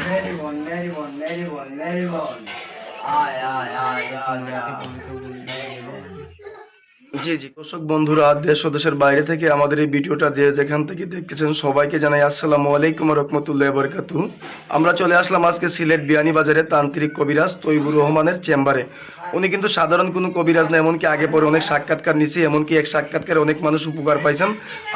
মেরিবন মেরিবন মেরিবন মেরিবন আয় আয় আয় আয় মেরিবন। জি জি দর্শক বন্ধুরা, দেশ ও দেশের বাইরে থেকে আমাদের এই ভিডিওটা যে যেখান থেকে দেখতেছেন সবাইকে জানাই আসসালামু আলাইকুম রহমতুল্লাহ বরকাতু। আমরা চলে আসলাম আজকে সিলেট বিয়ানীবাজারে তান্ত্রিক কবিরাজ তৈবুর রহমানের চেম্বারে। উনি কিন্তু সাধারণ কোনো কবিরাজ না, এমনকি আগে পরে অনেক সাক্ষাৎকার নিছি, এমনকি এক সাক্ষাৎকারে অনেক মানুষ উপকার পাইছেন।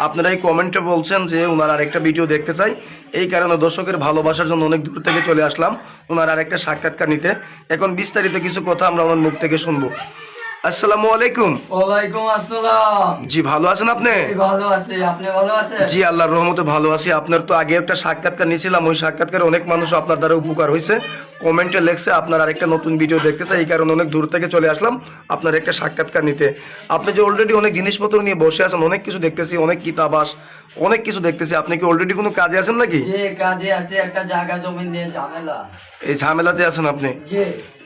আপনারা এই কমেন্টে বলছেন যে ওনার আরেকটা ভিডিও দেখতে চাই, এই কারণে দর্শকের ভালোবাসার জন্য অনেক দূর থেকে চলে আসলাম ওনার আরেকটা সাক্ষাৎকার নিতে। এখন বিস্তারিত কিছু কথা আমরা ওনার মুখ থেকে শুনবো। আসসালামু আলাইকুম। ওয়ালাইকুম আসসালাম। জি ভালো আছেন আপনি? ভালো আছি, আপনি ভালো আছেন? জি আল্লাহর রহমতে ভালো আছি। আপনার তো আগে একটা সাক্ষাৎকার নিয়েছিলাম, ওই সাক্ষাৎকারে অনেক মানুষ আপনার দ্বারা উপকার হয়েছে, কমেন্টে লেখছে আপনার আরেকটা নতুন ভিডিও দেখতেছে, এই কারণে অনেক দূর থেকে চলে আসলাম আপনার একটা সাক্ষাৎকার নিতে। আপনি যে অলরেডি অনেক জিনিসপত্র নিয়ে বসে আছেন, অনেক কিছু দেখতেছি, অনেক কিতাবাস অনেক কিছু দেখতেছি, আপনি কি অলরেডি কোনো কাজে আছেন নাকি? যে কাজে আছে, একটা জায়গা জমি নিয়ে ঝামেলা। এই ঝামেলাতে আছেন আপনি? জি।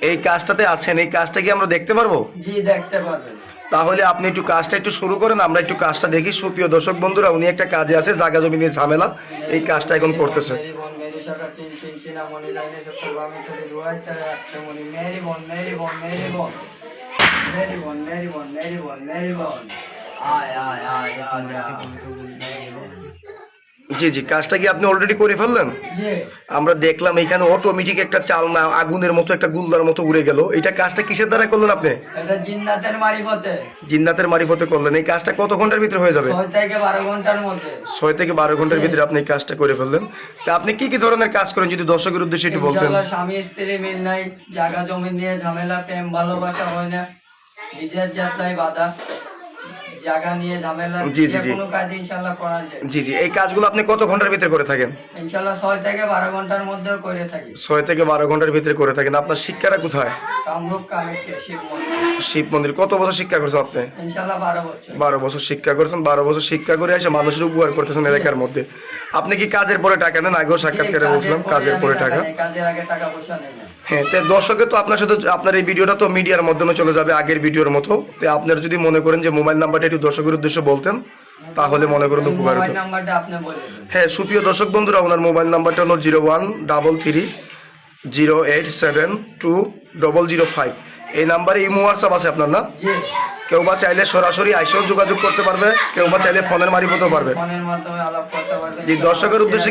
এই কাজটাতে আছেন, এই কাজটা কি আমরা দেখতে পারবো? জি দেখতে পারবেন। তাহলে আপনি একটু কাজটা একটু শুরু করেন, আমরা একটু কাজটা দেখি। সুপ্রিয় দর্শক বন্ধুরা, উনি একটা কাজে আছে, জায়গা জমি নিয়ে ঝামেলা, এই কাজটা এখন করতেছে। মেরিবন মেরি শাখা চিন চিন চিনা মনি লাইনে সত্তর বামি তরি রুয়াই তারে আসতে মনি মেরিবন মেরিবন মেরিবন মেরিবন মেরিবন মেরিবন মেরিবন আয় আয় আয় আয় মেরিবন। জি জি, কাজটা কি আপনি অলরেডি করে ফেললেন? জি। আমরা দেখলাম এখানে অটোমেটিক একটা চালনা আগুনের মতো একটা গুল্লার মতো উড়ে গেল। এটা কাজটা কিসের দ্বারা করলেন আপনি? এটা জিন্নাতের মারিফতে। জিন্নাতের মারিফতে করলেন। এই কাজটা কত ঘন্টার ভিতরে হয়ে যাবে? 6 থেকে 12 ঘন্টার মধ্যে। 6 থেকে 12 ঘন্টার ভিতরে আপনি এই কাজটা করে ফেললেন। তা আপনি কি কি ধরনের কাজ করেন যদি দর্শকের উদ্দেশ্যে একটু বলতেন? ইনশাআল্লাহ স্বামী স্ত্রী মিল নাই, জায়গা জমি নিয়ে ঝামেলা, প্রেম ভালোবাসা হয় না, বিজের যাত্রায় বাধা, জায়গা নিয়ে ঝামেলা, জি, জি, জি। কোনো কাজ ইনশাআল্লাহ করা যায়। জি জি, এই কাজগুলো আপনি কত ঘন্টার ভিতরে করে থাকেন? ইনশাআল্লাহ 6 থেকে 12 ঘন্টার মধ্যেও করে থাকি। 6 থেকে 12 ঘন্টার ভিতরে করে থাকেন। আপনার শিক্ষাটা কোথায়? কামরূপ কালেক্টে শিব মন্দির। শিব মন্দির। কত বছর শিক্ষা করছেন আপনি? ইনশাআল্লাহ 12 বছর। 12 বছর শিক্ষা করছেন। 12 বছর শিক্ষা করে এসে মানুষের উপকার করতেছেন এলাকার মধ্যে। আপনি কি কাজের পরে টাকা নেন? আগেও সাক্ষাৎকারে বলছিলাম কাজের পরে টাকা। কাজের আগে টাকা পয়সা নেই না। হ্যাঁ, তো দর্শকের তো আপনার সাথে আপনার এই ভিডিওটা তো মিডিয়ার মাধ্যমে চলে যাবে আগের ভিডিওর মতো। তো আপনার যদি মনে করেন যে মোবাইল নাম্বারটা একটু দর্শকের উদ্দেশ্যে বলতেন, তাহলে মনে করেন উপকার হতো। মোবাইল নাম্বারটা আপনি বলে দিন। হ্যাঁ, সুপ্রিয় দর্শক বন্ধুরা, ওনার মোবাইল নাম্বারটা হলো 0133087205। এই নাম্বারে ইমো হোয়াটসঅ্যাপ আছে আপনার না? জি। কেউ বা চাইলে সরাসরি আইসেও যোগাযোগ করতে পারবে, কেউ বা চাইলে ফোনের মারিফতেও পারবে। ফোনের মাধ্যমে আলাপ করতে পারবেন। জি, দর্শকের উদ্দেশ্যে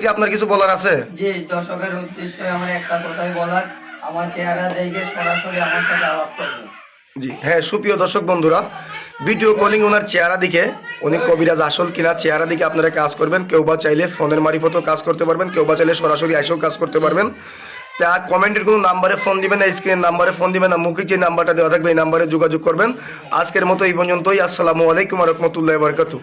কি আপনার কিছু বলার আছে? জি, দর্শকের উদ্দেশ্যে আমার একটা কথাই বলার, আমার চেহারা দেখে সরাসরি আমার সাথে আলাপ করবেন। জি হ্যাঁ, সুপ্রিয় দর্শক বন্ধুরা, ভিডিও কলিং ওনার চেহারা দিকে, উনি কবিরাজ আসল কিনা চেহারা দিকে আপনারা কাজ করবেন। কেউ বা চাইলে ফোনের মারিফতেও কাজ করতে পারবেন, কেউ বা চাইলে সরাসরি আইসেও কাজ করতে পারবেন। তা কমেন্টের কোনো নাম্বারে ফোন দিবেন না, স্ক্রিনের নাম্বারে ফোন দিবেন না, মুখে যে নাম্বারটা দেওয়া থাকবে এই নাম্বারে যোগাযোগ করবেন। আজকের মতো এই পর্যন্তই। আসসালামু আলাইকুম রহমতুল্লাহ বরকাতু।